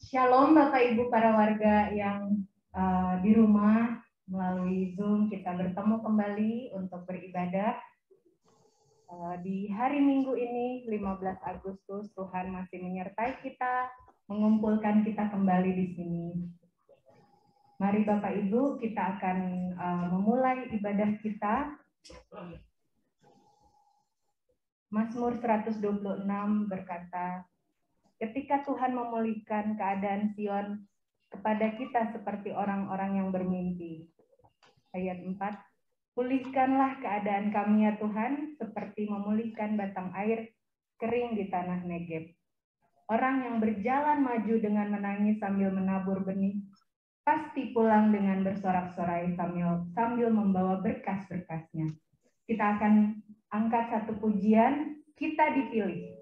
Shalom Bapak Ibu para warga yang di rumah melalui Zoom kita bertemu kembali untuk beribadah. Di hari Minggu ini 15 Agustus Tuhan masih menyertai kita, mengumpulkan kita kembali di sini. Mari Bapak Ibu kita akan memulai ibadah kita. Mazmur 126 berkata, ketika Tuhan memulihkan keadaan Sion kepada kita seperti orang-orang yang bermimpi. Ayat 4, pulihkanlah keadaan kami ya Tuhan, seperti memulihkan batang air kering di tanah Negeb. Orang yang berjalan maju dengan menangis sambil menabur benih, pasti pulang dengan bersorak-sorai sambil membawa berkas-berkasnya. Kita akan angkat satu pujian, kita dipilih.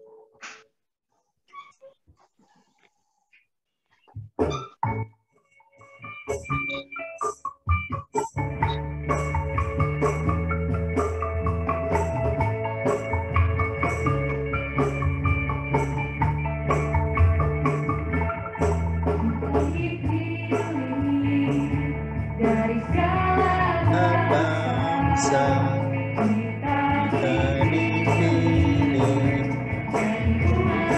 Dari segala bangsa kita dipilih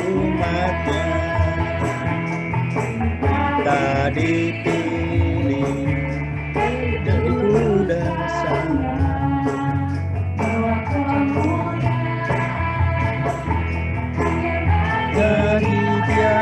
umatnya, kita dipilih dari kuasa dari Dia.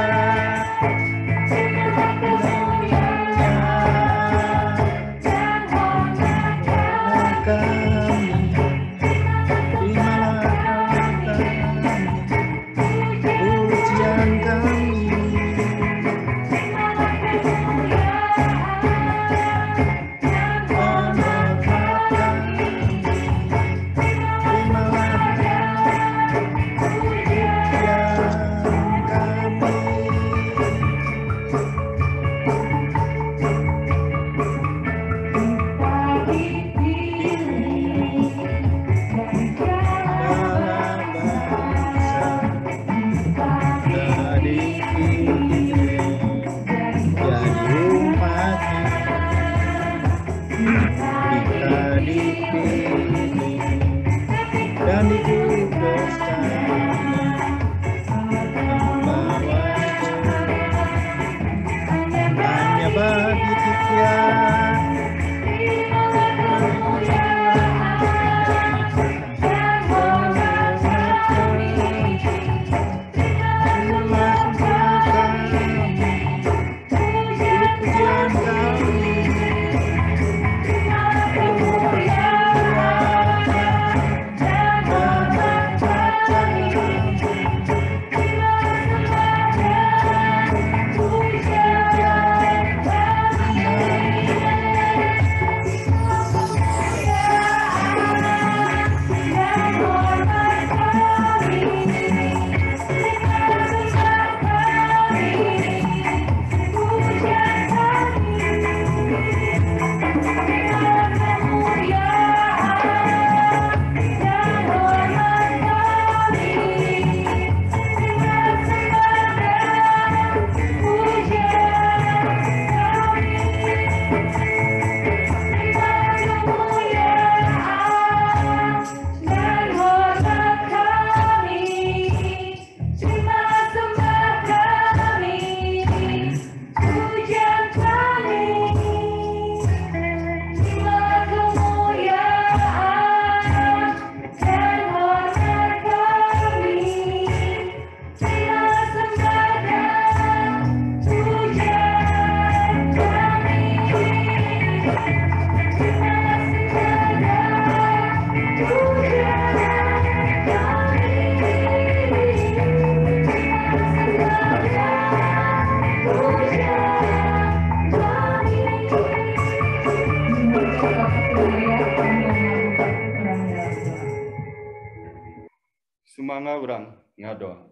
Sumangga urang ngadoa.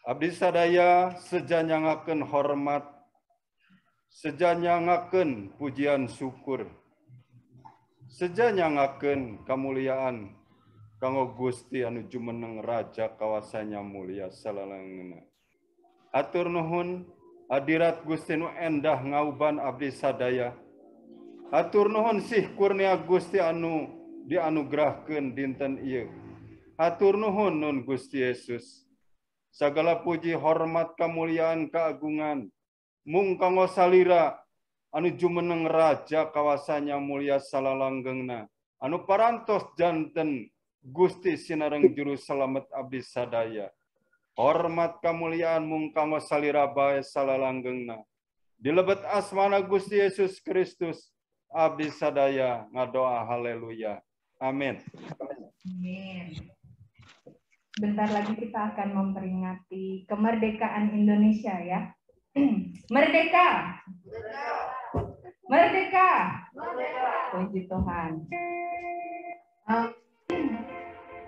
Abdi sadaya sejanyangakeun hormat, sejanyangakeun pujian syukur, sejanyangakeun kamuliaan kanggo Gusti anu jumeneng raja kawasanya mulia salalaengna. Atur nuhun hadirat Gusti nu endah ngauban abdi sadaya. Atur nuhun sih kurnia Gusti anu dianugerahkeun dinten ieu. Atur nuhun nun Gusti Yesus. Sagala puji hormat kamuliaan keagungan mung kanggo salira anu jumeneng raja kawasanya mulia salalanggengna anu parantos janten Gusti sinareng juru selamet abdi sadaya. Hormat kamuliaan mung kanggo salira bae salalanggengna. Dilebet asmana Gusti Yesus Kristus abdi sadaya ngadoa haleluya. Amin. Amin. Bentar lagi kita akan memperingati kemerdekaan Indonesia ya. Merdeka. Merdeka. Puji Tuhan.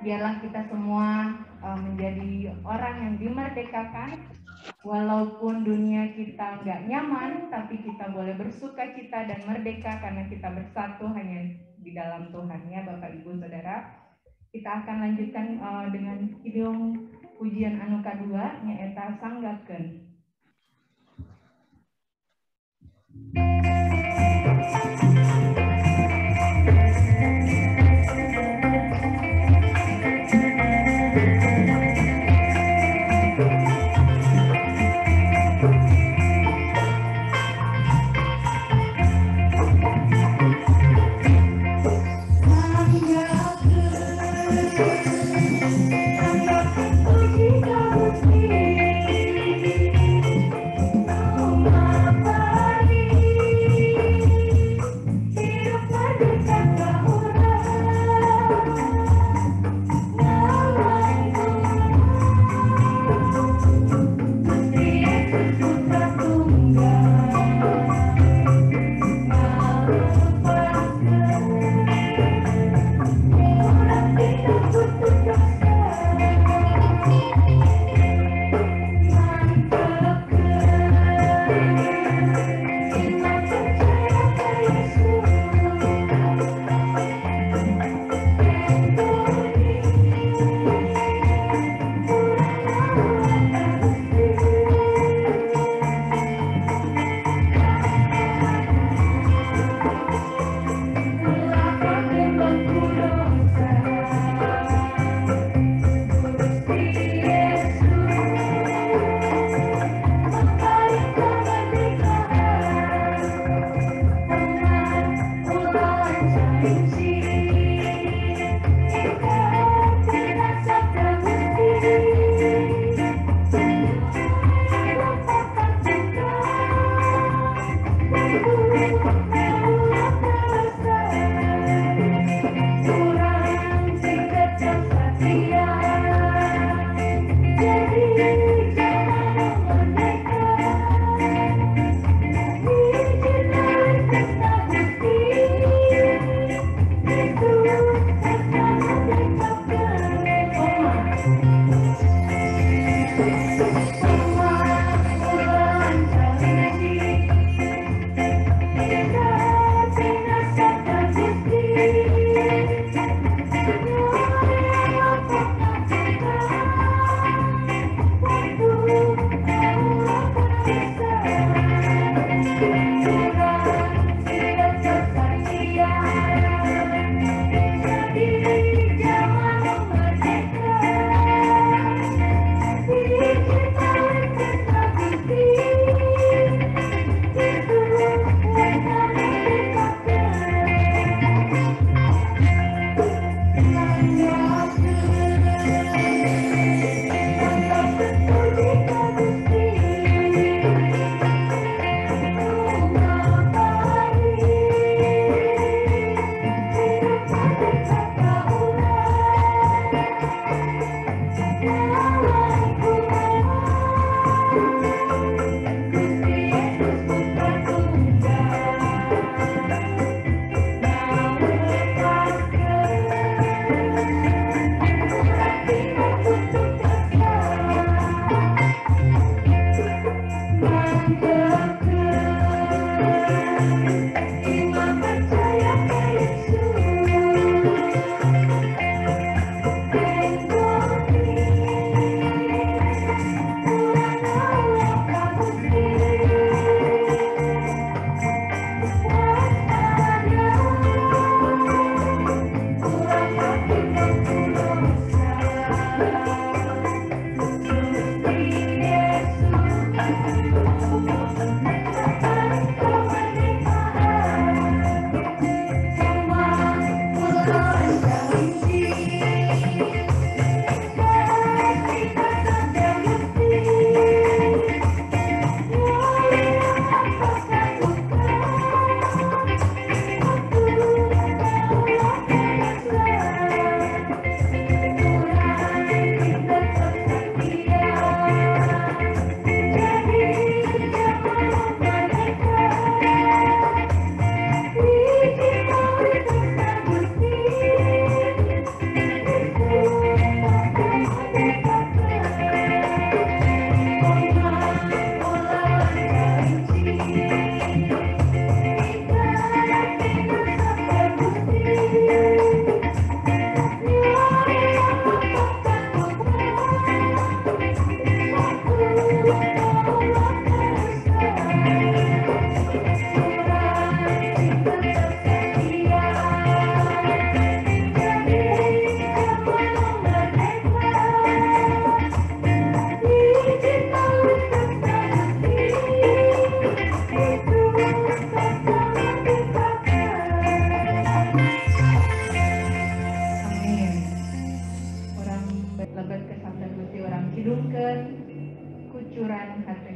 Biarlah kita semua menjadi orang yang dimerdekakan. Walaupun dunia kita nggak nyaman, tapi kita boleh bersuka cita dan merdeka karena kita bersatu hanya di dalam Tuhan ya Bapak Ibu Saudara. Kita akan lanjutkan dengan kidung pujian anu kadua nyaeta sanggakeun. Puji kejujuran hati.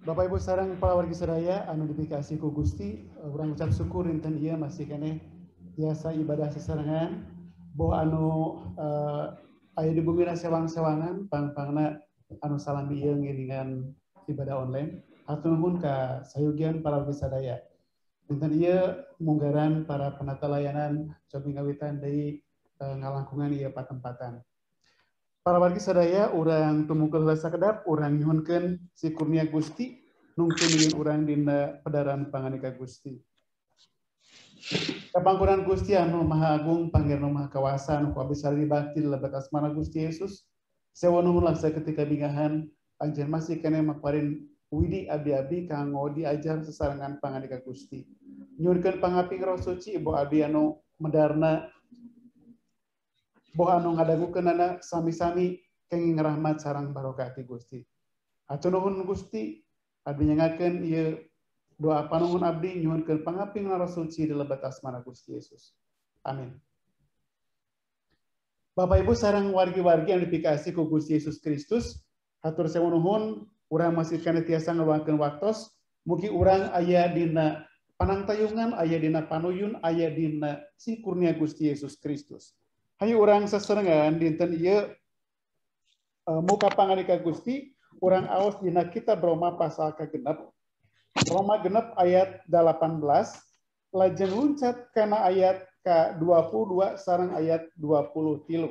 Bapak Ibu sareng pawargi sadaya anu dipikasi ku Gusti, urang ucap syukur dinten ieu masih keneh biasa ibadah sesarengan boh anu aya di bumi sewang-sewangan pang-pangna anu salami ieu ngiringan ibadah online. Hatur nuhun ka sayugian pawargi sadaya. Dinten ieu munggaran para penata layanan cobi ngawitan deui ngalangkungan ieu patempatan. Para wargi sadaya urang tumungkul sakedap urang nyuhunkeun si kurnia Gusti nungtun jeung urang dina pedaran panganika Gusti. Kapangkuran Gusti anu Maha Agung panggirna Maha Kawasa anu ku abdi sareng bakti lebet asmana Gusti Yesus. Sewa nuhun laksa ketika bingahan panjenengan masih keneh maparin widi abdi-abdi kanggo diajar sesarengan panganika Gusti. Nyuhunkeun pangaping Roh Suci Ibu abdi anu medarna boh anu ngadagukeunana sami-sami kenging rahmat sareng barokah ti Gusti. Atur nuhun Gusti, abdi nyangakeun ieu doa panuhun abdi nyuhunkeun pangaping Roh Suci di lebat asmana Gusti Yesus. Amin. Bapak Ibu sareng wargi-wargi yang dipikasi ku Gusti Yesus Kristus, hatur sewu nuhun urang masih kana tiasa ngaluangkeun waktos, mugi urang aya dina panangtayungan, aya dina panuyun, aya dina si kurnia Gusti Yesus Kristus. Hayu urang sesarengan dinten ieu muka panganika Gusti urang aos dina kitab Roma pasal kagenep. Roma genep ayat 18 lajeng luncat kana ayat ke-22 sareng ayat 23.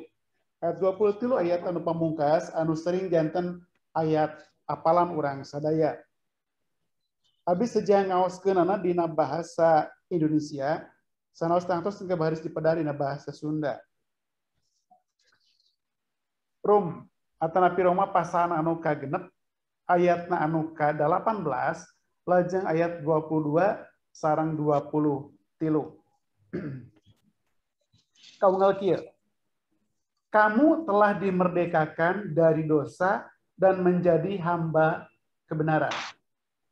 Ayat 23 ayat anu pamungkas anu sering janten ayat apalan urang sadaya. Abdi sejang ngaoskeunana dina bahasa Indonesia, sanaos tangtos tinggal baris dipedari dina bahasa Sunda. Rum atanapi Roma pasal anu kagenep ayatna anu ka-18 lajeng ayat 22 sareng 23. Kaunggal kieu. Kamu telah dimerdekakan dari dosa dan menjadi hamba kebenaran.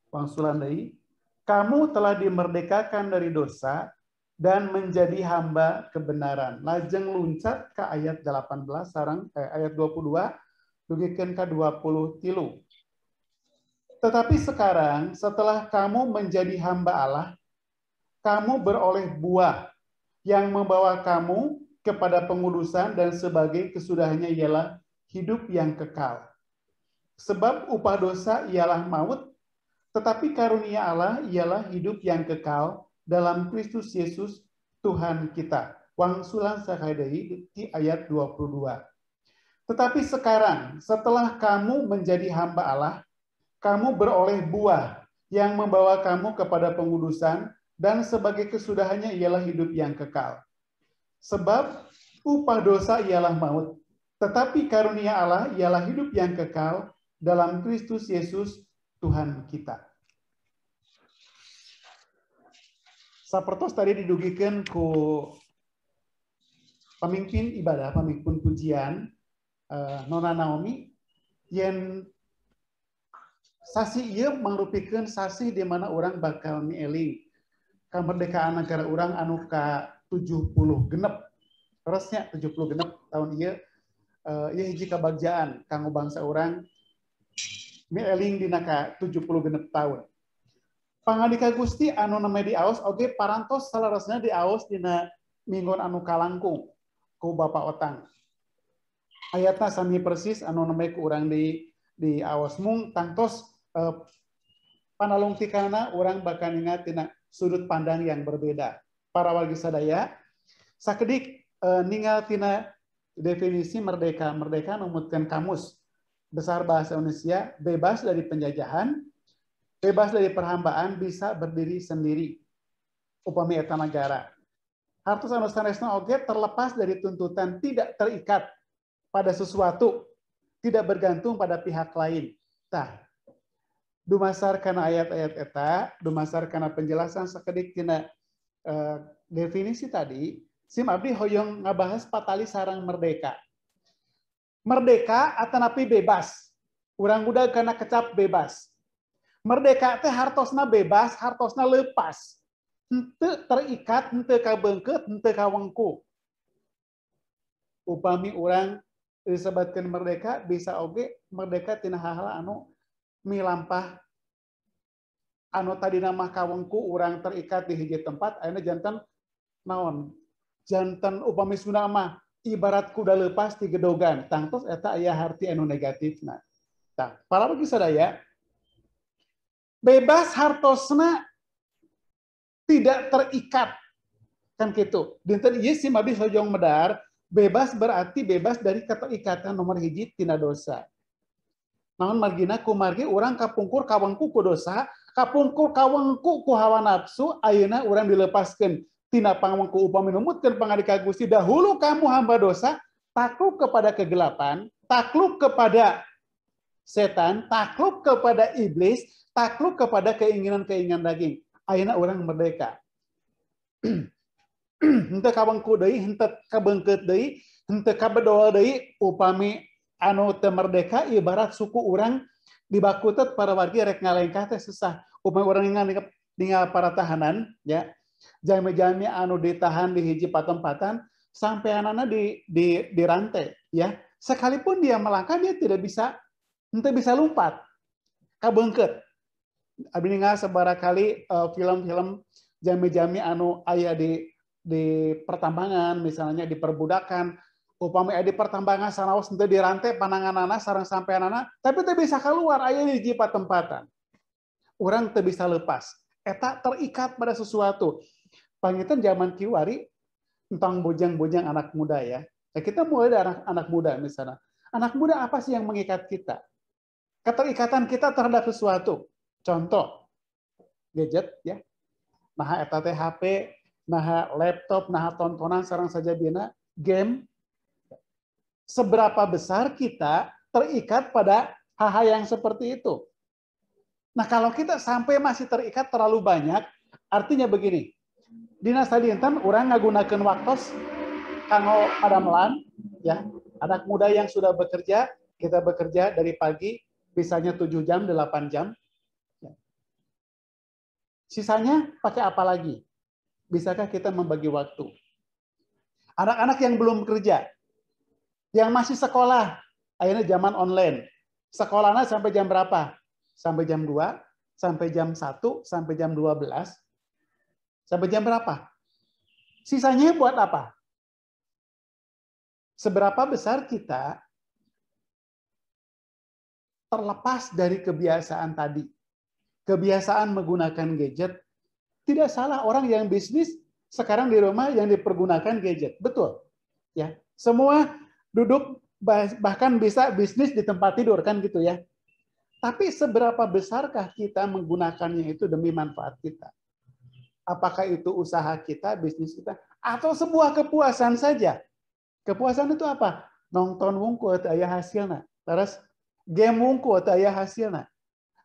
Wangsulan deui. Kamu telah dimerdekakan dari dosa dan menjadi hamba kebenaran. Lajeng luncat ke ayat 18 sareng ayat 22 dugikeun ka 23. Tetapi sekarang setelah kamu menjadi hamba Allah, kamu beroleh buah yang membawa kamu kepada pengudusan dan sebagai kesudahannya ialah hidup yang kekal. Sebab upah dosa ialah maut, tetapi karunia Allah ialah hidup yang kekal dalam Kristus Yesus Tuhan kita. Wangsulan sakadei di ayat 22. Tetapi sekarang setelah kamu menjadi hamba Allah, kamu beroleh buah yang membawa kamu kepada pengudusan dan sebagai kesudahannya ialah hidup yang kekal. Sebab upah dosa ialah maut, tetapi karunia Allah ialah hidup yang kekal dalam Kristus Yesus Tuhan kita. Sapertos tadi didugikeun ku pamimpin ibadah, pamimpin pujian Nona Naomi yen sasi ieu mangrupikeun sasi di mana urang bakal nieling kamerdekaan negara urang anu ka 70 genep. Terusnya 70 genep tahun ieu ieu hiji kabagjaan kanggo bangsa urang nieling dina ka 70 genep tahun. Pangadika Gusti anu name diaos oge parantos salarasna diaos dina minggon anu kalangkung ku Bapak Otang. Ayatna sami persis anu name ku urang di aos mung tangtos panalungtikanna urang bakal ingat tina sudut pandang yang berbeda. Para wargi sadaya, sakedik ningal tina definisi merdeka. Merdeka numutkeun kamus besar bahasa Indonesia, bebas dari penjajahan, bebas dari perhambaan, bisa berdiri sendiri. Upami eta negara. Hartos anu sanesna oge terlepas dari tuntutan, tidak terikat pada sesuatu, tidak bergantung pada pihak lain. Tah, dumasar kana ayat-ayat eta, dumasar kana penjelasan sakedik tina definisi tadi, sim abdi hoyong ngabahas patali sarang merdeka. Merdeka atanapi bebas. Urang budak kana kecap bebas. Merdeka teh hartosna bebas, hartosna lepas. Henteu terikat, henteu kabeungkeut, henteu kawengku. Upami urang disebutkeun merdeka bisa oge merdeka tina hal-hal anu milampah anu tadina mah kawengku urang terikat di hiji tempat ayeuna janten naon? Janten upami Sunda mah ibarat kuda lepas di gedogan, tangtos eta aya harti anu negatifna. Tah, para bagi sadaya, bebas hartosna tidak terikat. Kan gitu. Dinten ieu sim abdi hojong medar, bebas berarti bebas dari keterikatan nomor hiji tina dosa. Naon margina kumargi urang kapungkur kawengku ku dosa, kapungkur kawengku ku hawa nafsu, ayeuna urang dilepaskeun tina pangwengku upami numutkeun pangadika Gusti, dahulu kamu hamba dosa, takluk kepada kegelapan, takluk kepada setan, takluk kepada iblis, takluk kepada keinginan-keinginan daging. Ayeuna urang merdeka. Henteu kawengku deui, henteu kabeungkeut deui, henteu kabedoa deui, upami anu teu merdeka ibarat suku urang dibakutet para wargi rek ngalengkah teh susah. Upami urang ningal para tahanan ya. Jami-jami anu ditahan di hiji patempatan sampai anana di rantai ya. Sekalipun dia melangkah dia tidak bisa henteu bisa lompat. Kabeungkeut. Abi ningal sabarakali film-film jami-jami anu aya di pertambangan, misalnya di perbudakan, upami di pertambangan sanaos henteu dirantai pananganana sareng sampeanana, tapi teu bisa keluar aya di hiji patempatan. Urang teu bisa lepas. Eta terikat pada sesuatu. Panginten zaman kiwari tentang bojang-bojang anak muda ya. Nah, kita mulai dari anak muda misalnya. Anak muda apa sih yang mengikat kita? Keterikatan kita terhadap sesuatu. Contoh, gadget ya. Nah, eta teh HP, nah laptop, nah tontonan sareng saja bina game. Seberapa besar kita terikat pada hal-hal yang seperti itu? Nah, kalau kita sampai masih terikat terlalu banyak, artinya begini. Dina sadinten urang ngagunakeun waktos kanggo padamelan ya. Anak muda yang sudah bekerja, kita bekerja dari pagi bisanya 7 jam, 8 jam. Sisanya pakai apa lagi? Bisakah kita membagi waktu? Anak-anak yang belum bekerja, yang masih sekolah, akhirnya zaman online. Sekolahnya sampai jam berapa? Sampai jam 2, sampai jam 1, sampai jam 12. Sampai jam berapa? Sisanya buat apa? Seberapa besar kita terlepas dari kebiasaan tadi? Kebiasaan menggunakan gadget. Tidak salah orang yang bisnis sekarang di rumah yang dipergunakan gadget. Betul. Ya. Semua duduk bahkan bisa bisnis di tempat tidur kan gitu ya. Tapi seberapa besarkah kita menggunakannya itu demi manfaat kita? Apakah itu usaha kita, bisnis kita, atau sebuah kepuasan saja? Kepuasan itu apa? Nonton wungkul teu aya hasilna. Terus game wungkul teu aya hasilna.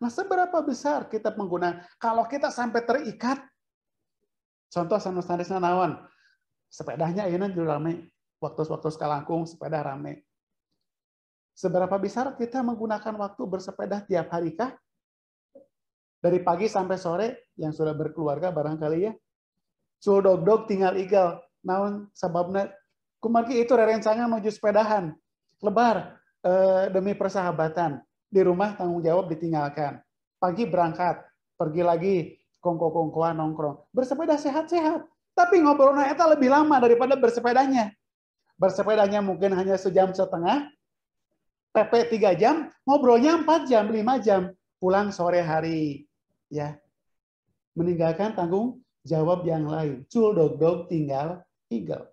Nah, seberapa besar kita menggunakan? Kalau kita sampai terikat, contoh sanes-sanesna naon? Sepedanya ayeuna juga rame. Waktu-waktu sekalangkung sepeda rame. Seberapa besar kita menggunakan waktu bersepeda tiap hari kah? Dari pagi sampai sore yang sudah berkeluarga barangkali ya. Cul dog tinggal igal. Naon sababna kumargi itu rerencangan menuju sepedahan. Lebar demi persahabatan. Di rumah tanggung jawab ditinggalkan. Pagi berangkat, pergi lagi kongko-kongkoan nongkrong. Bersepeda sehat-sehat. Tapi ngobrolnya eta lebih lama daripada bersepedanya. Bersepedanya mungkin hanya sejam setengah. PP 3 jam, ngobrolnya 4 jam, 5 jam. Pulang sore hari. Ya, meninggalkan tanggung jawab yang lain. Cul dog tinggal igal.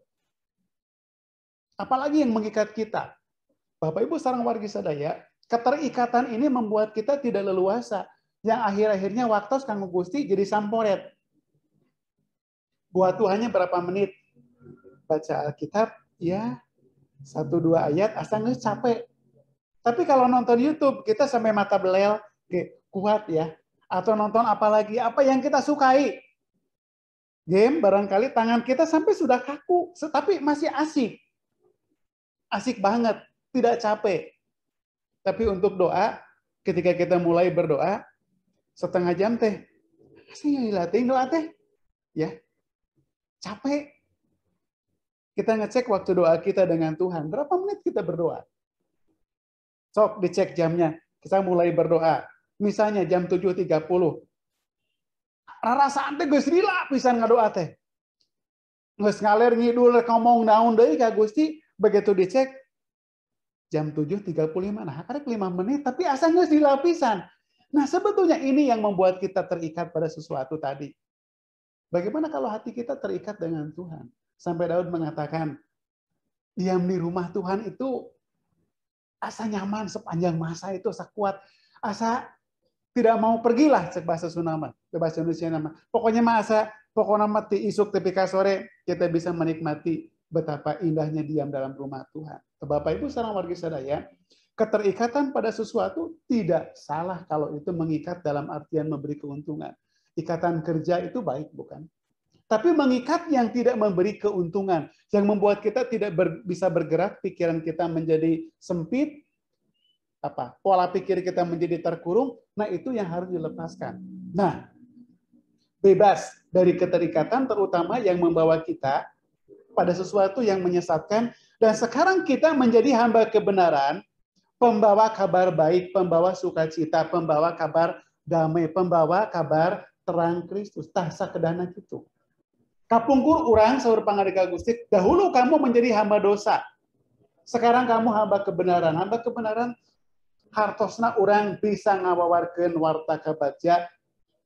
Apalagi yang mengikat kita? Bapak Ibu sareng wargi sadaya, keterikatan ini membuat kita tidak leluasa. Yang akhir-akhirnya waktu kanggo Gusti jadi samporet. Buat Tuhannya berapa menit? Baca Alkitab, ya 1-2 ayat, asa geus capek. Tapi kalau nonton YouTube, kita sampai mata belel, kuat ya. Atau nonton apa lagi, apa yang kita sukai. game barangkali tangan kita sampai sudah kaku, tapi masih asik. Asik banget, tidak capek. Tapi untuk doa, ketika kita mulai berdoa, setengah jam teh, saya dilatih doa teh, ya capek. Kita ngecek waktu doa kita dengan Tuhan, berapa menit kita berdoa? Sok dicek jamnya, kita mulai berdoa. Misalnya jam 7.30. Rarasaan teh geus lila pisan ngadoa teh. Geus ngaler ngidul ngomong naon deui ka Gusti, begitu dicek jam 7.35. Nah, karek 5 menit tapi asa geus lila pisan. Nah, sebetulnya ini yang membuat kita terikat pada sesuatu tadi. Bagaimana kalau hati kita terikat dengan Tuhan? Sampai Daud mengatakan, diam di rumah Tuhan itu asa nyaman sepanjang masa itu, asa kuat, asa tidak mau pergilah, cek bahasa Sunda mah, bahasa Indonesia nama. Pokoknya masa, pokoknya mati isuk tepi ka sore, kita bisa menikmati betapa indahnya diam dalam rumah Tuhan. Bapak Ibu sareng wargi sadaya, keterikatan pada sesuatu tidak salah kalau itu mengikat dalam artian memberi keuntungan. Ikatan kerja itu baik, bukan? Tapi mengikat yang tidak memberi keuntungan, yang membuat kita tidak bisa bergerak, pikiran kita menjadi sempit, pola pikir kita menjadi terkurung, nah itu yang harus dilepaskan. Nah, bebas dari keterikatan terutama yang membawa kita pada sesuatu yang menyesatkan, dan sekarang kita menjadi hamba kebenaran, pembawa kabar baik, pembawa sukacita, pembawa kabar damai, pembawa kabar terang Kristus. Tah sakedana kitu. Kapungkur urang saur pangarika Gusti, dahulu kamu menjadi hamba dosa. Sekarang kamu hamba kebenaran. Hamba kebenaran hartosna urang bisa ngawawarkeun warta kabaja,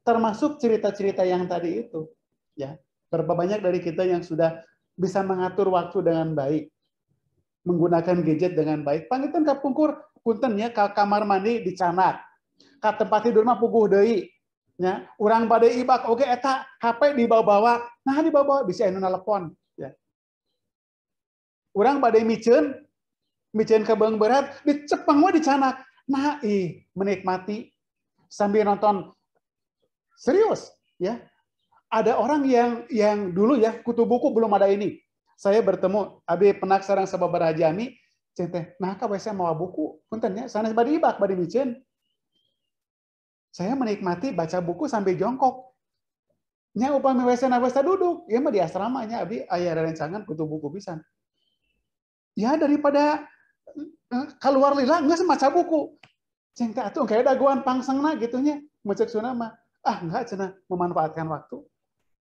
termasuk cerita-cerita yang tadi itu. Ya, berapa banyak dari kita yang sudah bisa mengatur waktu dengan baik, menggunakan gadget dengan baik. Pangitan kapungkur, punten ya, ka kamar mandi dicanak, ka tempat tidur mah puguh deui. Ya, urang bade ibak oge eta HP dibawa-bawa, nah dibawa-bawa bisa anu telepon, ya. Urang bade miceun kebeung berat, dicepeng we dicanak. Nah, menikmati sambil nonton. Serius, ya. Ada orang yang dulu ya, kutu buku belum ada ini. Saya bertemu abi penak sareng sababaraha jami, teh, nah ka WC mawa buku, punten ya, sanes bade ibak bade miceun. Saya menikmati baca buku sambil jongkok. Nya upami WC na WC duduk, ya mah di asramanya abi aya rerencangan kutu buku pisan. Ya daripada keluar lila geus maca buku. Ceng teh atuh kayak daguan pangsengna gitunya, mucek Sunda mah. Ah enggak cenah memanfaatkan waktu.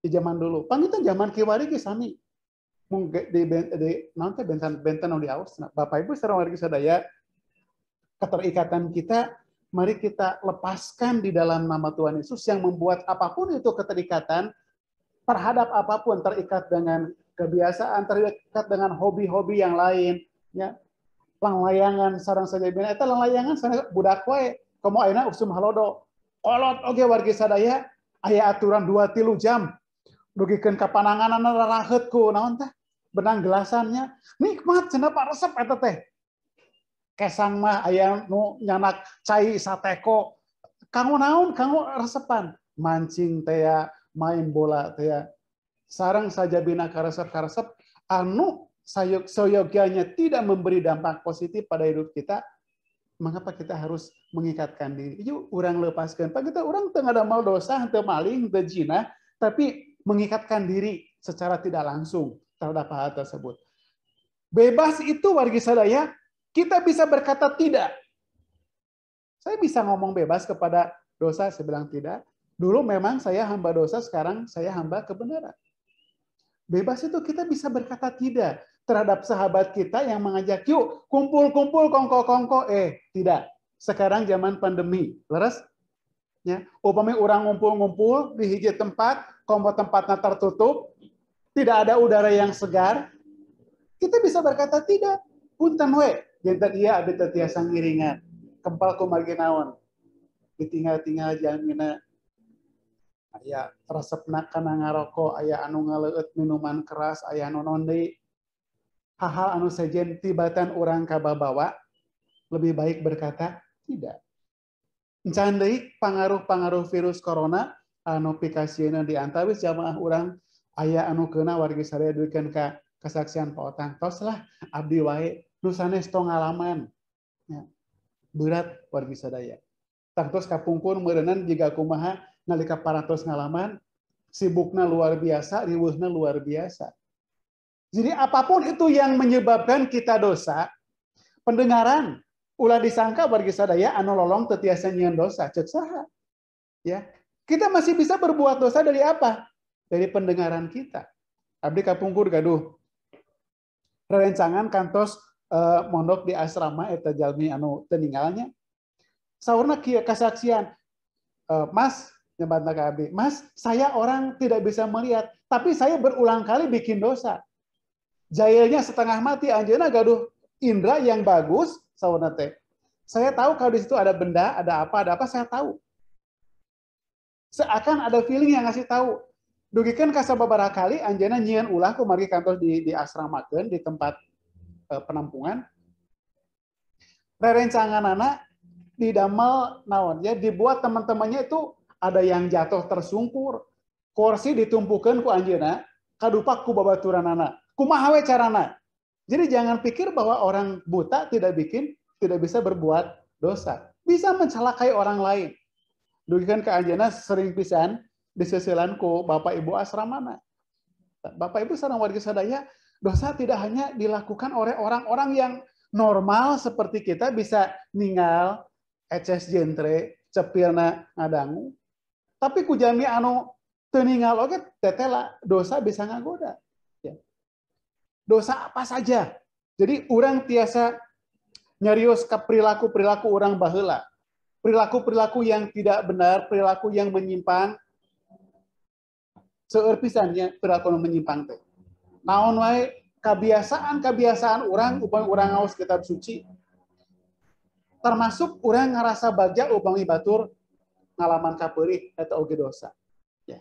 Di zaman dulu. Pangitan zaman kiwari ge sami. Mung di naon teh benten di Aus. Nah, Bapak Ibu sareng wargi sadaya, keterikatan kita mari kita lepaskan di dalam nama Tuhan Yesus yang membuat apapun itu keterikatan terhadap apapun, terikat dengan kebiasaan, terikat dengan hobi-hobi yang lain, ya. Langlayangan sareng saja bina eta langlayangan sareng budak wae, komo ayeuna usum halodo. Kolot oge wargi sadaya aya aturan 2-3 jam. Dugikeun ka pananganan raraheut ku naon teh? Benang gelasannya. Nikmat cenah paresep eta teh. Kesang mah aya nu nyanak cai sateko. Kanggo naon? Kanggo resepan. Mancing teh, main bola teh. Sareng saja bina karesep-karesep anu seyogianya tidak memberi dampak positif pada hidup kita. Mengapa kita harus mengikatkan diri? Yuk urang lepaskan. Pak kita urang teu ngadamal dosa, teu maling, teu zina, tapi mengikatkan diri secara tidak langsung terhadap hal tersebut. Bebas itu wargi sadaya, kita bisa berkata tidak. Saya bisa ngomong bebas kepada dosa, saya bilang tidak. Dulu memang saya hamba dosa, sekarang saya hamba kebenaran. Bebas itu kita bisa berkata tidak terhadap sahabat kita yang mengajak, yuk kumpul-kumpul kongko-kongko. Tidak. Sekarang zaman pandemi. Leres? Ya. Upami orang ngumpul-ngumpul di hiji tempat, kompo tempatnya tertutup, tidak ada udara yang segar, kita bisa berkata tidak. Punten we, jantan iya abdi teu tiasa ngiringan. Kempal kumargi naon. Ditinggal-tinggal jamina. Aya resepna kana ngarokok, aya anu ngaleueut minuman keras, aya anu naon deui. Hal-hal anu sejen tibatan urang kababawa, lebih baik berkata tidak. Encan deui pangaruh-pangaruh virus corona anu pikasieuna di antawis jamaah urang aya anu keuna wargi sadaya duikeun ka kesaksian paotang tos lah abdi wae nu sanes tong ngalaman ya. Berat wargi sadaya tangtos kapungkur meureunnan jiga kumaha nalika parantos ngalaman sibukna luar biasa riweuhna luar biasa. Jadi apapun itu yang menyebabkan kita dosa, pendengaran ulah disangka wargi sadaya anu lolong teu tiasa nyieun dosa ceuk saha ya. Kita masih bisa berbuat dosa dari apa? Dari pendengaran kita. Abdi kapungkur gaduh rerencangan kantos mondok di asrama eta jalmi anu teu ninggalnya. Saurna kieu kasaksian, Mas, nyebutna ka abdi, Mas, saya orang tidak bisa melihat, tapi saya berulang kali bikin dosa. Jahilnya setengah mati, anjeunna gaduh indra yang bagus, saurna teh. Saya tahu kalau di situ ada benda, ada apa, saya tahu. Seakan ada feeling yang ngasih tahu. Dugikeun ka sababaraha kali anjeunna nyieun ulah kumargi kantos di asramakeun di tempat penampungan. Rerencanganana didamel naon ya, dibuat teman-temannya itu ada yang jatuh tersungkur, kursi ditumpukeun ku anjeunna, kadupak ku babaturanana. Kumaha we carana? Jadi jangan pikir bahwa orang buta tidak bisa berbuat dosa. Bisa mencelakai orang lain. Dugikeun ka anjeunna sering pisan diseuselan ku Bapak Ibu asramana. Bapak Ibu sareng wargi sadaya, dosa tidak hanya dilakukan oleh orang-orang yang normal seperti kita bisa ninggal eces jentre cepilna ngadangu. Tapi ku jami anu teu ninggal oge tetela dosa bisa ngagoda. Ya. Dosa apa saja. Jadi urang tiasa nyarios ka perilaku-perilaku urang baheula. Perilaku-perilaku yang tidak benar, perilaku yang menyimpang. Seueur pisannya perilaku menyimpang teh. Naon wae kebiasaan urang upami urang ngaos kitab suci. Termasuk urang ngarasa bagja upami batur ngalaman kapeulih eta oge dosa. Ya.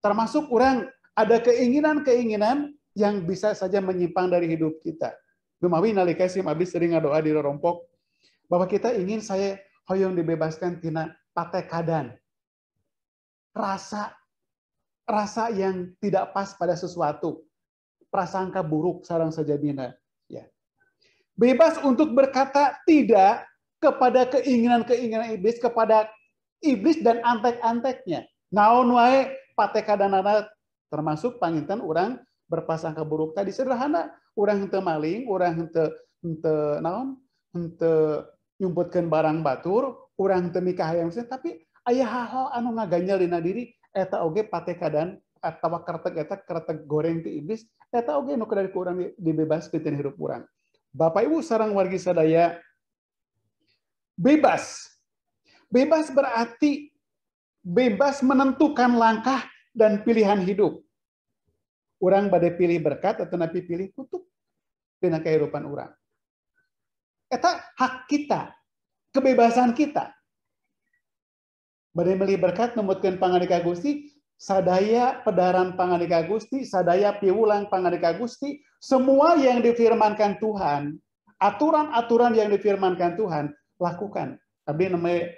Termasuk urang ada keinginan-keinginan yang bisa saja menyimpang dari hidup kita. Dumawi nalika sim abdi sering ngadoa di rorompok bahwa kita ingin saya hoyong dibebaskan tina patekadan. Rasa yang tidak pas pada sesuatu, prasangka buruk sareng sajadina, ya. Bebas untuk berkata tidak kepada keinginan-keinginan iblis, kepada iblis dan antek-anteknya. Naon wae patekadanana termasuk panginten urang berprasangka buruk tadi sederhana, urang henteu maling, urang henteu naon, henteu nyumputkeun barang batur, urang henteu mikah hayang tapi aya hal-hal anu ngaganjal dina diri eta oge patekadan atawa kretek goreng ti iblis eta oge nu kudu urang dibebaskeun tina hirup urang. Bapak Ibu sareng wargi sadaya, bebas. Bebas berarti bebas menentukan langkah dan pilihan hidup. Urang bade pilih berkat atau napi pilih kutuk dina kehidupan urang. Eta hak kita, kebebasan kita. Bade milih berkat numutkeun pangandika Gusti, sadaya pedaran pangandika Gusti, sadaya piwulang pangandika Gusti, semua yang difirmankan Tuhan, aturan-aturan yang difirmankan Tuhan, lakukan. Abdi namanya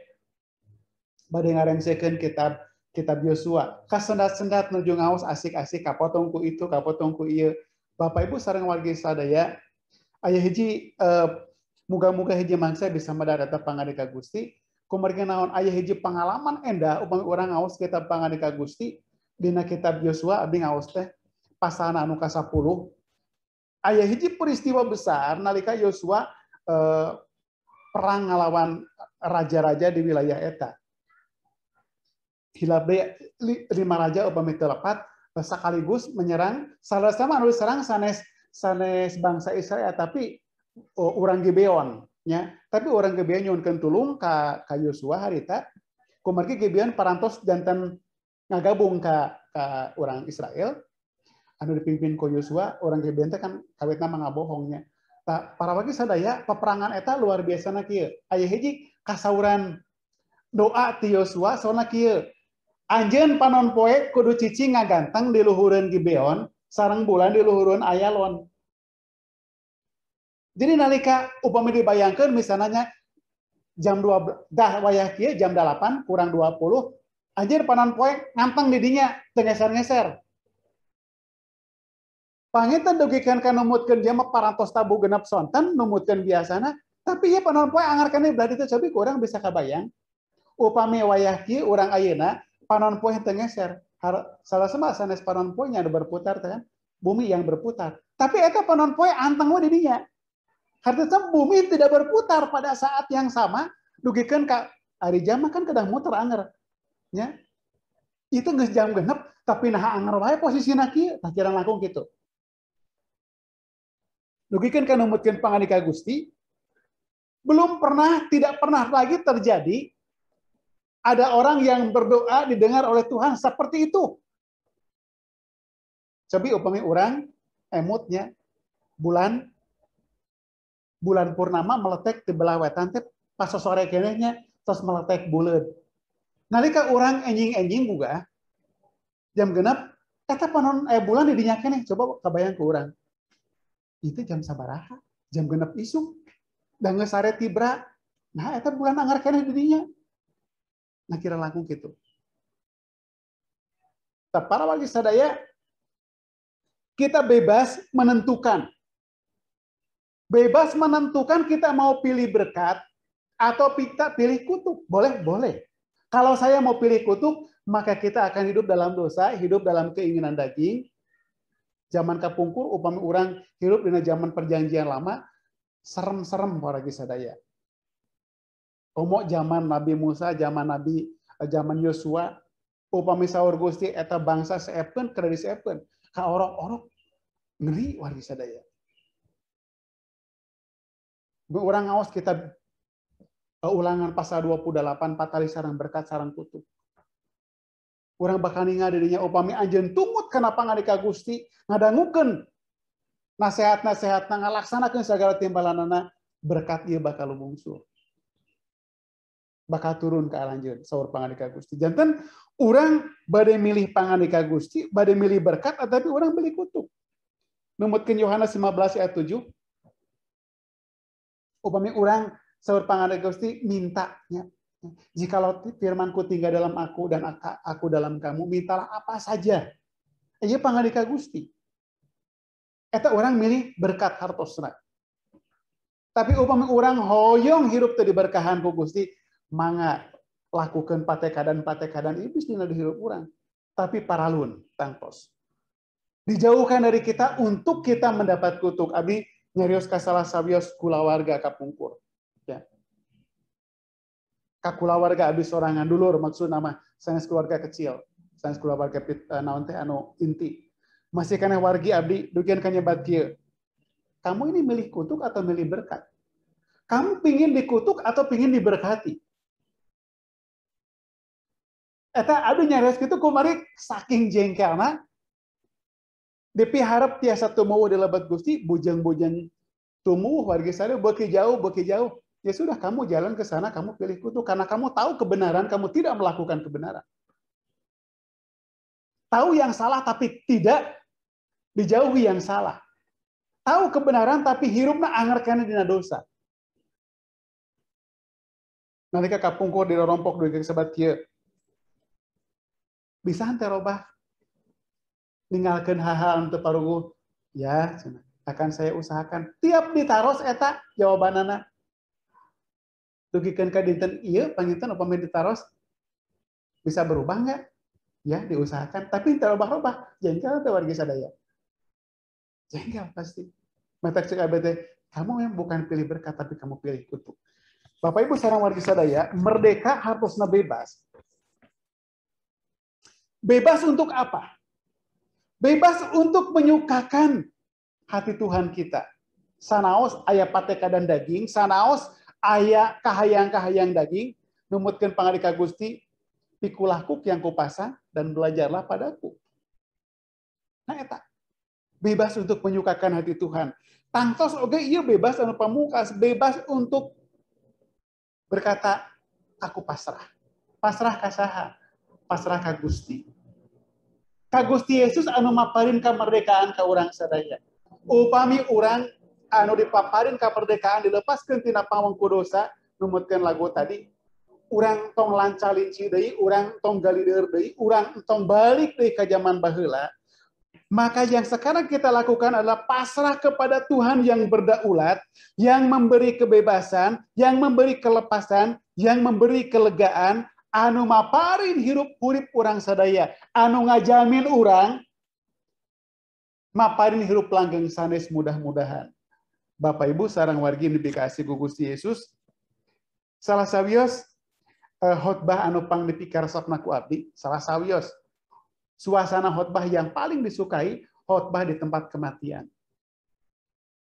bade ngarengsekeun kitab Yosua. Kasendat-sendat nuju ngaos asik-asik kapotong ku itu, kapotong ku ieu. Bapak Ibu sareng wargi sadaya, aya hiji muga-muga hiji mangsa bisa madarata pangandika Gusti. Kumargi naon aya hiji pengalaman endah upami urang ngaos kitab pangandika Gusti dina kitab Yosua abdi ngaos teh pasalna anu ka-10. Aya hiji peristiwa besar nalika Yosua perang ngalawan raja-raja di wilayah eta. Hilabe 5 raja upami teu lepat sakaligus menyerang salah-sama anu diserang sanes bangsa Israel tapi urang Gibeon. Ya, tapi orang Gibeon nyuhunkeun tulung ka Yosua harita, kumargi Gibeon parantos janten ngagabung ka orang Israel, anu dipimpin ku Yosua, orang Gibeon teh kan kawitna mangabohongnya. Para wargi sadaya peperangan eta luar biasa na kieu. Aya hiji kasauran doa ti Yosua saona kieu. Anjeun panon poe kudu cicing ngaganteng di luhureun Gibeon, sareng bulan di luhureun Ayalon. Jadi nalika upami dibayangkeun misalnya jam 12 dah wayah kieu jam 8 kurang 20 anjeun panon poe nganteng di dinya teu ngeser-ngeser. Panginten dugikan ka numutkeun jama parantos tabu genep sonten numutkeun biasana, tapi ya panon poe angarkeun belah ditu cobi kurang bisa kabayang. Upami wayah kieu urang ayeuna panon poe teu ngeser. Salah sama sanes panon poe nya berputar kan, bumi yang berputar. Tapi eta panon poe anteng we di dinya. Harteuna bumi tidak berputar pada saat yang sama, dugikeun ka ari jam kan kedah muter anger. Nya. Itu geus jam genep tapi naha anger wae posisina kieu, tah kirang langkung kitu. Dugikeun ka numutkeun pangandika Gusti, tidak pernah lagi terjadi ada orang yang berdoa didengar oleh Tuhan seperti itu. Cobi upami urang emutnya bulan purnama meletek di belah wetan teh pas sore kenehnya terus meletek buleud. Nalika urang enjing-enjing boga jam genep eta panon bulan di dinya keneh, coba kabayang ke urang. Itu jam sabaraha? Jam genep isuk. Da geus sare tibra. Nah, eta bulan anggar keneh di dinya. Nah, kira langkung kitu. Para wargi sadaya, kita bebas menentukan. Bebas menentukan kita mau pilih berkat atau kita pilih kutuk. Boleh, boleh. Kalau saya mau pilih kutuk, maka kita akan hidup dalam dosa, hidup dalam keinginan daging. Zaman kapungkur, upami urang hidup di zaman perjanjian lama, serem-serem wargi sadaya. Komo zaman Nabi Musa, zaman Yosua, upami saur Gusti eta bangsa seepkeun kada diseepkeun, ka orok-orok ngeri wargi sadaya. Urang ngaos kitab Ulangan pasal 28 patali sareng berkat sareng kutuk. Urang bakal ningal dirinya upami anjeun tumut kana pangandika Gusti ngadangukeun nasehat-nasehatna ngalaksanakeun sagala timbalanana, berkat ieu bakal lumungsul. Bakal turun ka aranjeun saur pangandika Gusti. Janten urang bade milih pangandika Gusti, bade milih berkat tapi urang milih kutuk. Numutkeun Yohanes 15 ayat 7. Upami urang saur pangandika Gusti mintanya, jikalau firman-Ku tinggal dalam aku dan aku dalam kamu, mintalah apa saja. Ieu pangandika Gusti. Eta orang milih berkat hartosna. Tapi upami urang hoyong hirup teu diberkahan ku Gusti, mangga lakukeun patekadan iblis dina hirup urang. Tapi paralun tangtos. Dijauhkan dari kita untuk kita mendapat kutuk. Abi nyarios ka salah sawios kulawarga kapungkur. Ya. Kulawarga abis sorangan dulur maksud nama sanes keluarga kecil, sanes keluarga naon teh anu inti. Masih kana wargi abdi dugian ka nyebat kieu. Kamu ini milih kutuk atau milih berkat? Kamu pingin dikutuk atau pingin diberkati? Eta abdi nyareos kitu kumari saking jengkelna dipiharep tiasa tumuwuh di lebat Gusti, bujang-bujang tumuwuh wargi sadaya beuki jauh. Ya sudah, kamu jalan ke sana, kamu pilih kutuk. Karena kamu tahu kebenaran, kamu tidak melakukan kebenaran. Tahu yang salah, tapi tidak dijauhi yang salah. Tahu kebenaran, tapi hirupna angarkana dina dosa. Nalika kapungkur dirorompok dugi sahabat kieu. Bisa henteu robah ninggalkeun hal-hal anu teu paruguh. Ya, akan saya usahakan. Tiap ditaros eta jawabanana. Dugikeun ka dinten ieu panginten upami ditaros bisa berubah enggak? Ya, diusahakan. Tapi teu robah-robah, jengkel teh wargi sadaya. Jengkel pasti. Mata cek abet kamu yang bukan pilih berkat tapi kamu pilih kutuk. Bapak Ibu sareng wargi sadaya, merdeka hartosna bebas. Bebas untuk apa? Bebas untuk menyukakan hati Tuhan kita. Sanaos aya patekadan daging, sanaos aya kahayang-kahayang daging, numutkeun pangandika Gusti, pikulah kuk yang kupasang dan belajarlah padaku. Nah eta bebas untuk menyukakan hati Tuhan. Tangtos oge ieu bebas anu pamungkas, bebas untuk berkata aku pasrah. Pasrah ka saha? Pasrah ka Gusti. Ka Gusti Yesus anu maparin kamerdekaan ka urang sadaya. Upami urang anu dipaparin kamerdekaan dilepaskeun tina pamangku dosa, numutkeun lagu tadi, urang tong lancalinci deui, urang tong galideur deui, urang tong balik deui ka zaman baheula. Maka yang sekarang kita lakukan adalah pasrah kepada Tuhan yang berdaulat, yang memberi kebebasan, yang memberi kelepasan, yang memberi kelegaan, anu maparin hirup urip urang sadaya, anu ngajamin urang maparin hirup langgeng sanes mudah-mudahan. Bapak Ibu sareng wargi dikasih ku Gusti Yesus, salah sawios khotbah anu pang dipikaresepna ku abdi, salah sawios suasana khotbah yang paling disukai khotbah di tempat kematian.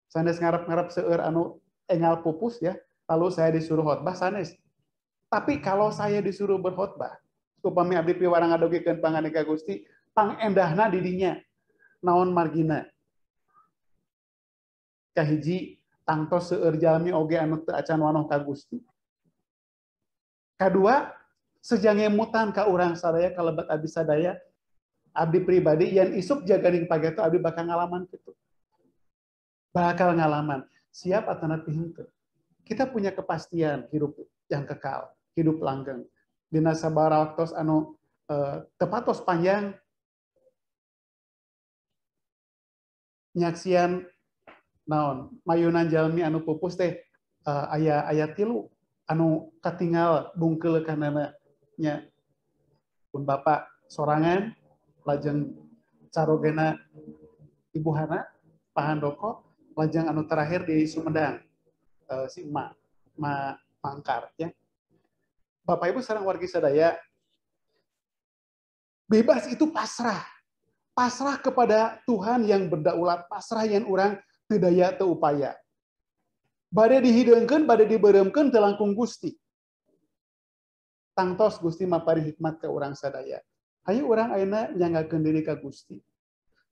Sanes ngarep-ngarep seueur anu engal pupus ya, lalu saya disuruh khotbah sanes. Tapi kalau saya disuruh berkhotbah, upami abdi piwarang ngadogikeun panganeka Gusti, pangendahna di dinya naon margina. Kahiji tangtos seueur jalmi oge anu teu acan wanoh ka Gusti. Kadua, sejangemutan ka urang sadaya kalebet abdi sadaya, abdi pribadi yang isuk jaganing pageto abdi bakal ngalaman gitu. Bakal ngalaman. Siap atau nanti henteu. Kita punya kepastian hidup yang kekal, hidup langgeng. Dina sabaraha waktos anu tepatos panjang nyaksian naon mayunan jalmi anu pupus teh aya 3 anu katinggal bungkel kanana nya pun bapak sorangan lajeng carogena Ibu Hana, Pak Handoko, lajeng anu terakhir di Sumedang, si Ma Mangkar. Ya. Bapak Ibu sareng wargi sadaya, bebas itu pasrah. Pasrah kepada Tuhan yang berdaulat, pasrah yang orang teu daya teu upaya. Bade dihideungkeun, bade dibereumkeun teu langkung Gusti. Tangtos Gusti mapari hikmat ka urang sadaya. Hayu urang ayeuna nyanggakeun diri ka Gusti.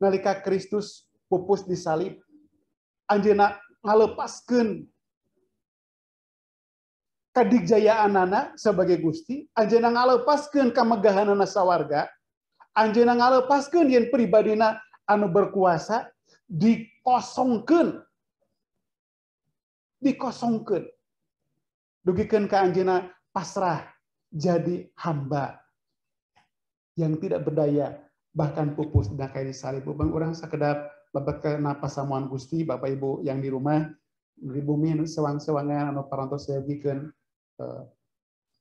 Nalika Kristus pupus di salib, anjeunna ngalepaskeun kadigjayaanana sebagai Gusti, anjeunna ngalepaskeun kamegahanana sawarga, anjeunna ngalepaskeun yen pribadina anu berkuasa dikosongkeun. Dugikeun ka anjeunna pasrah jadi hamba yang tidak berdaya, bahkan pupus dina kayu salib. Bang urang sakedap babet kana pasamuan Gusti, Bapak Ibu yang di rumah, di bumi sewang-sewangan anu parantos sayagikeun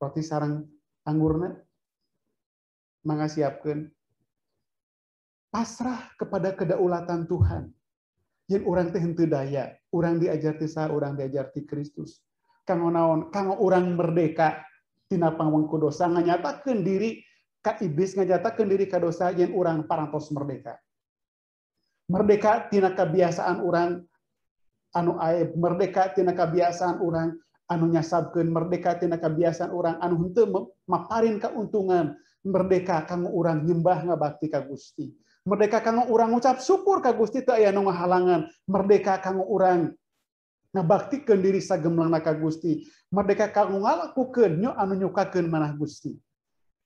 roti sareng anggurna mangga siapkeun. Pasrah kepada kedaulatan Tuhan. Yang orang teh henteu daya, urang diajar ti saha, urang diajar ti Kristus. Kanggo naon? Kanggo urang merdeka tina pangwengku dosa, nganyatakeun diri ka iblis, nganyatakeun diri ka dosa yen urang parantos merdeka. Merdeka tina kebiasaan urang anu aib, merdeka tina kebiasaan urang anu nyasabkeun, merdeka tina kebiasaan urang anu henteu maparin kauntungan, merdeka kanggo urang nyembah ngabakti ka Gusti. Merdeka kanggo urang ngucap syukur ka Gusti teu aya nu ngahalangan, merdeka kanggo urang ngabaktikeun diri sagemlangna ka Gusti, merdeka kanggo ngalakukeun nyo anu nyukakeun manah Gusti.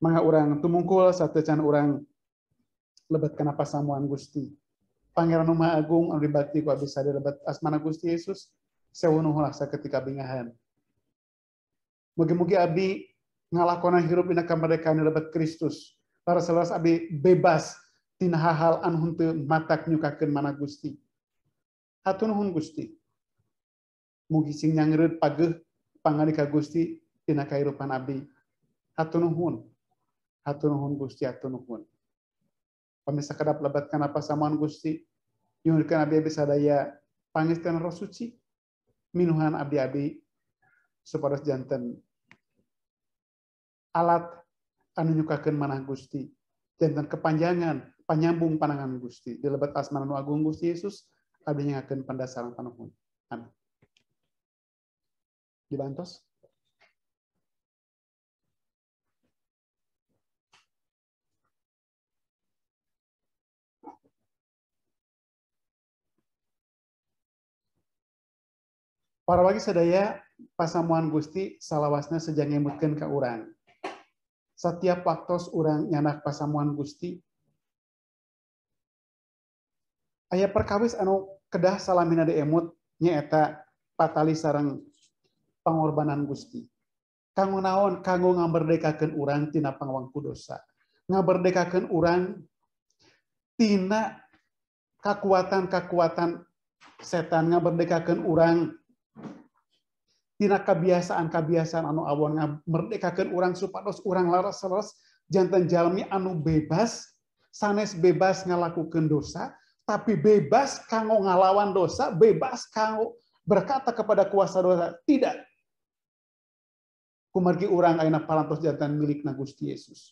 Mangga urang tumungkul satecan urang lebet kana pasamuan Gusti. Pangeran Maha Agung anu dibakti ku abdi sadaya lebet asmana Gusti Yesus, sewu nuhun saketika bingahan. Mugi-mugi abdi ngalakonan hirup dina kamardikaan lebet Kristus. Para selawas abdi bebas tina hal-hal anu henteu matak nyukakeun manah Gusti. Hatur nuhun Gusti. Mugi sing nyangeureud pageuh pangalika Gusti tina kahirupan abdi. Hatur nuhun. Hatur nuhun Gusti, hatur nuhun. Pami sakedap lebat kana pasamuan Gusti, nyuhunkeun abdi sadaya pangeskeun Roh Suci, minuhan abdi-abdi supados janten alat anu nyukakeun manah Gusti, janten kepanjangan panyambung panangan Gusti. Di lebat asmana nu agung Gusti Yesus, abdi nyangakeun pandasaran panuhun. Amin. Dibantos. Para wagi sadaya, pasamuan Gusti salawasna sejangemutkeun ka urang. Setiap waktos urang nyanak pasamuan Gusti, aya perkawis anu kedah salamina diemut nyaeta patali sareng pangorbanan Gusti. Kanggo naon? Kanggo ngamberdekakeun urang tina pangwangku dosa. Ngamberdekakeun urang tina kekuatan-kekuatan setan ngaberdekakeun urang tina kebiasaan-kebiasaan anu awon merdekakeun urang supados urang laras-laras janten jalmi anu bebas sanes bebas ngalakukeun dosa tapi bebas kanggo ngalawan dosa, bebas kanggo berkata kepada kuasa dosa tidak. Kumargi urang ayeuna parantos janten milikna Gusti Yesus.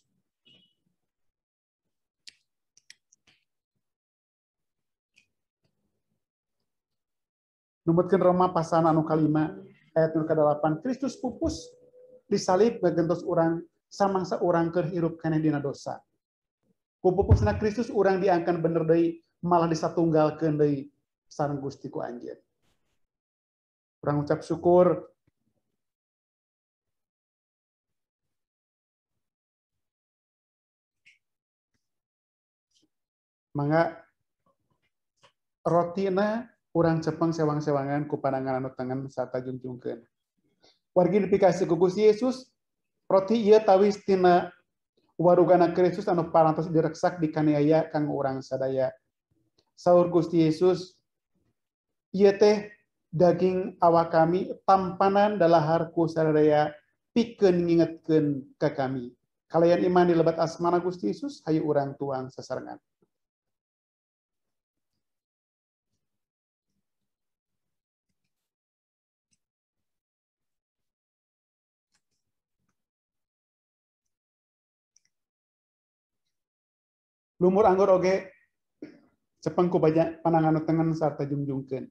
Numutkeun Roma pasal anu kalima ayat nu ka-8 Kristus pupus disalib ngagentos urang samangsa urang keur hirup keneh dina dosa. Ku pupusna Kristus urang diangkan bener deui malah disatunggalkeun deui sareng Gusti ku anjeun. Urang ucap syukur mangga rotina urang cepeng sewang-sewangan ku pandangan anu tengen sarta junjungkeun. Wargi dipikasi ku Gusti Yesus, roti ieu tawis tina warugana Kristus anu parantos direksak dikaniaya kanggo urang sadaya. Saur Gusti Yesus, ieu teh daging awak kami tampanan dalahar ku sadaya pikeun ngingetkeun ka kami. Kalayan iman dilebat asmana Gusti Yesus, hayu urang tuang sasarengan. Lumur anggur oge cepeng ku banyak panangan tengen sarta jungjungkeun.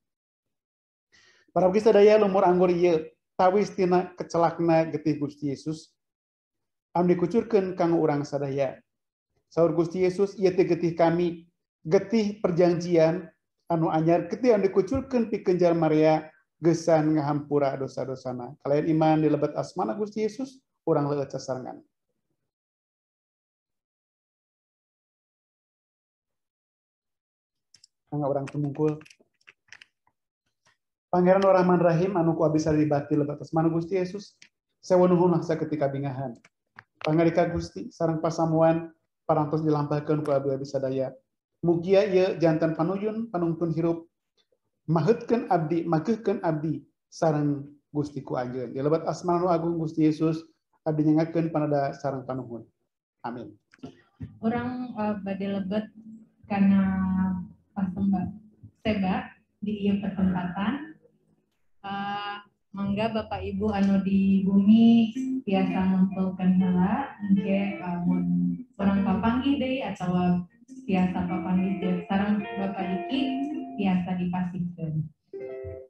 Para abdi sadaya lumur anggur ieu tawis tina kecelakna getih Gusti Yesus anu dikucurkeun kanggo urang sadaya. Saur Gusti Yesus ieu teh getih kami, getih perjanjian anu anyar, getih anu dikucurkeun pikeun jalma rea geusan ngahampura dosa-dosana. Kalayan iman dilebat asmana Gusti Yesus, urang leueur sasarengan. Orang tumungkul. Pangeran Rahman Rahim anu ku abdi saribati lebat asmana Gusti Yesus, sewa nuhun saketika bingahan. Pangarika Gusti sareng pasamuan parantos dilampahkeun ku abdi sadaya. Mugia ieu janten panuyun panungtun hirup maheutkeun abdi, mageuhkeun abdi sareng Gusti ku anjeun. Di lebat asmana nu agung Gusti Yesus abdi nyangakeun panada sareng panuhun. Amin. Urang bade lebet kana pasembah seba di ieu pertempatan. Mangga Bapak Ibu anu di bumi biasa ngumpulkeun heula engke mun urang papanggih deui atawa biasa papanggih sareng Bapak Iki biasa dipasihkeun.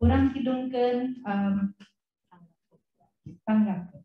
Urang kidungkeun tanggapkeun. Sanggapkeun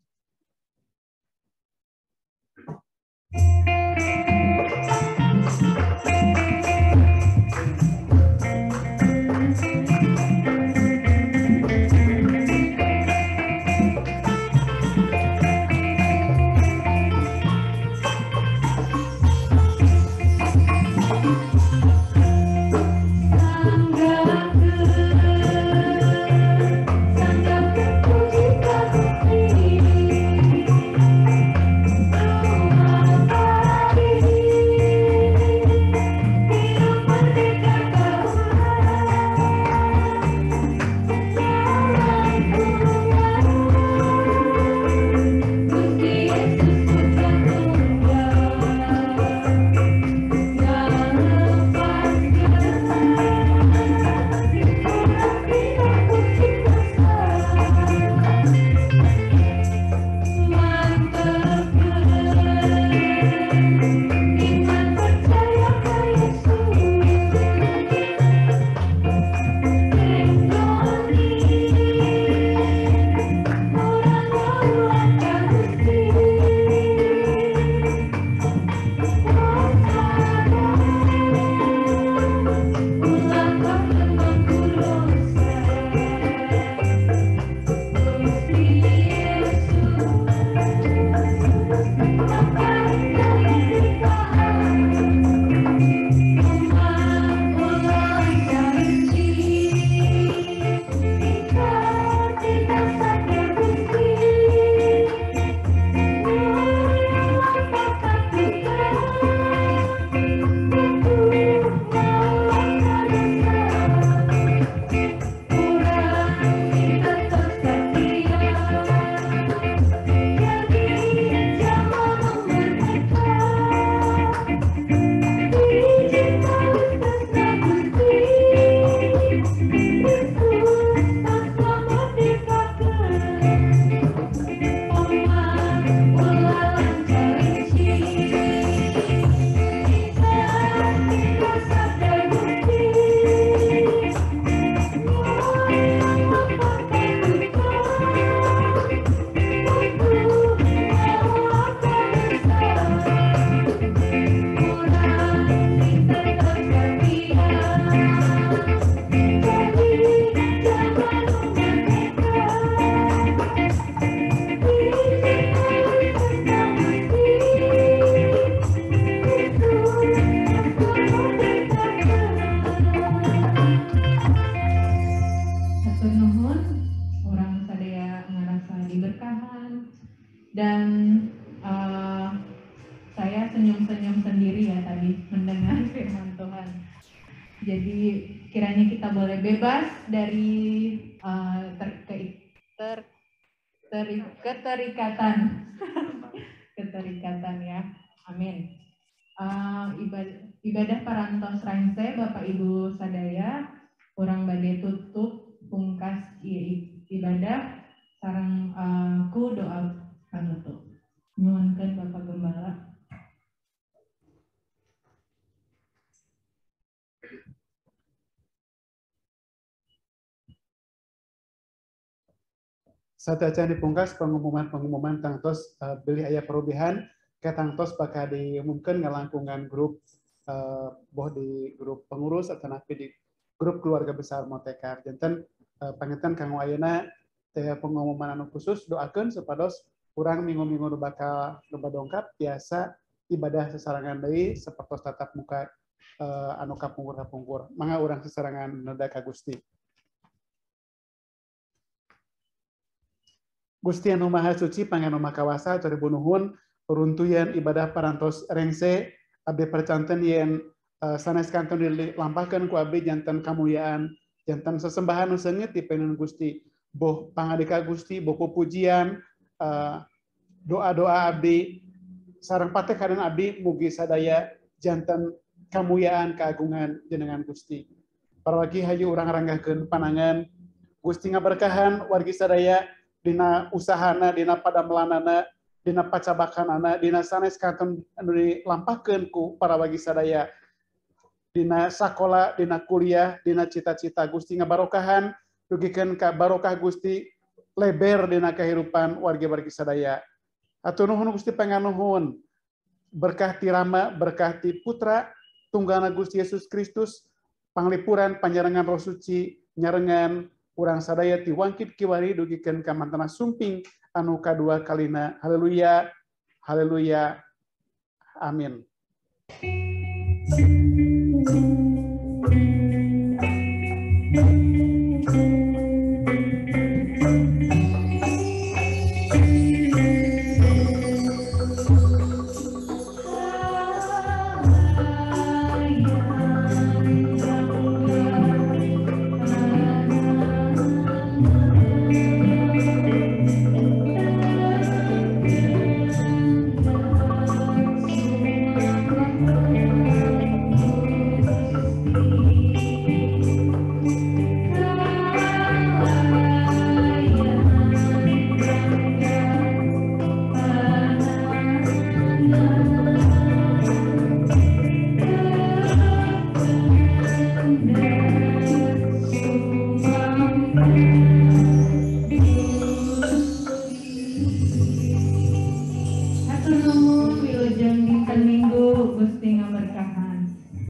puji kasih kiranya kita boleh bebas dari keterikatan ya. Amin. Ibadah parantos rangse Bapak Ibu sadaya urang bade tutup pungkas ibadah sareng ku doa panutup. Nyuwunkeun Bapak Gembala. Satecan dipungkas pengumuman tangtos beli aya perubahan ke tangtos bakal diumumkan ngalangkungan grup boh di grup pengurus atau napi di grup keluarga besar Motekar. Janten pangetan kanggo ayeuna teh pengumuman anu khusus doakeun supados urang minggu-minggu bakal loba dongkap biasa ibadah sesarangan deui sapertos tatap muka anu kapungkur-kapungkur. Mangga urang sesarangan neda ka Gusti. Gusti anu Maha Suci Panganu Makawasa Caribu Nuhun peruntuyan ibadah parantos rengse abdi percanten yen sanes kanton dilampahkeun ku abdi janten kamuyaan janten sesembahan nu seungeut dipeungeun Gusti boh pangadika Gusti boh pujian doa-doa abdi sareng patekadan abdi mugi sadaya janten kamuyaan keagungan jenengan Gusti parwagi hayu urang ranggahkeun panangan Gusti ngaberkahan wargi sadaya dina usahana, dina padamelanana, dina pacabakanana, dina sanes kanton anu dilampahkeun ku para wagi sadaya, dina sakola, dina kuliah, dina cita-cita Gusti ngabarokahan, dugikeun ka barokah Gusti leber dina kehidupan wargi-wargi sadaya. Atur nuhun Gusti panganuhun, berkah ti Rama, berkah ti Putra, tunggalna Gusti Yesus Kristus, panglipuran panjarengan Roh Suci, nyarengan urang sadaya ti wangkit kiwari dugikeun ka mantena sumping anu kadua kalina. Haleluya. Haleluya. Amin.